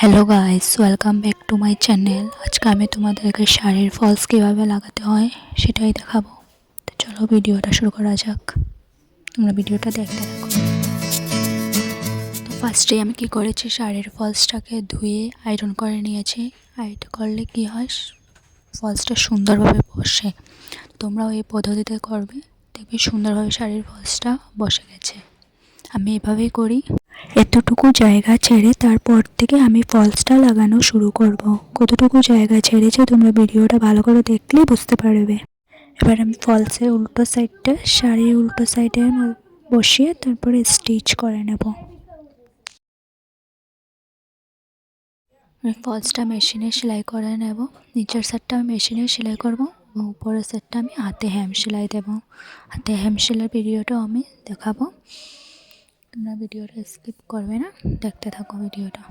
Hello guys, welcome back to my channel. আজকে আমি তোমাদেরকে শাড়ির ফলস কীভাবে লাগাতে হয় সেটাই দেখাবো। তো চলো ভিডিওটা শুরু করা যাক, তোমরা ভিডিওটা দেখতে থাকো। তো ফার্স্টে আমি কি করেছি, শাড়ির ফলসটাকে ধুয়ে আয়রন করে নিয়েছি। আয়রন করলে কি হয়, ফলসটা সুন্দরভাবে বসে। তোমরাও এই পদ্ধতিতে করবে, দেখবে সুন্দরভাবে শাড়ির ফলসটা বসে গেছে। আমি এভাবেই করি। এতটুকু জায়গা ছেড়ে তারপর থেকে আমি ফলসটা লাগানো শুরু করব। কতটুকু জায়গা ছেড়েছে তোমরা ভিডিওটা ভালো করে দেখলেই বুঝতে পারবে। এবার আমি ফলসের উল্টো সাইডটা শাড়ির উল্টো সাইডে বসিয়ে তারপরে স্টিচ করে নেব। আমি ফলসটা মেশিনে সেলাই করে নেব। নিচের সেটটা আমি মেশিনে সেলাই করব এবং উপরের সেটটা আমি হাতে হ্যাম সেলাই দেব। হাতে হ্যাম সেলাইয়ের ভিডিওটাও আমি দেখাবো, তোমরা ভিডিওটা স্কিপ করবে না, দেখতে থাকো ভিডিওটা।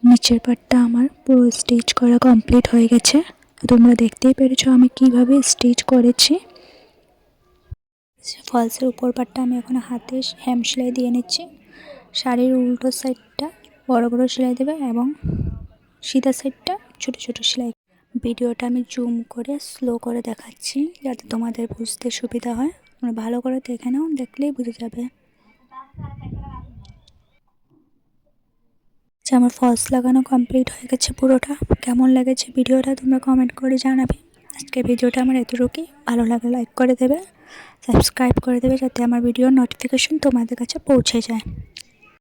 নিচের পার্টটা আমার পুরো স্টিচ করা কমপ্লিট হয়ে গেছে। তোমরা দেখতেই পেরেছো আমি কিভাবে স্টিচ করেছি। ফলসের উপর পার্টটা আমি এখন হাতে হ্যাম সেলাই দিয়ে নিচ্ছি। শাড়ির উল্টো সাইডটা বড় বড় সেলাই দেবে এবং সিধা সাইডটা ছোট ছোট সেলাই। ভিডিওটা আমি জুম করে স্লো করে দেখাচ্ছি যাতে তোমাদের বুঝতে সুবিধা হয়। তোমরা ভালো করে দেখে নাও, দেখলেই বুঝে যাবে। আমার ফলস লাগানো কমপ্লিট হয়ে গেছে পুরোটা। কেমন লেগেছে ভিডিওটা তোমরা কমেন্ট করে জানাবে। আজকে ভিডিওটা আমার এতটুকুই, ভালো লাগলে লাইক করে দেবে, সাবস্ক্রাইব করে দেবে যাতে আমার ভিডিওর নোটিফিকেশন তোমাদের কাছে পৌঁছে যায়।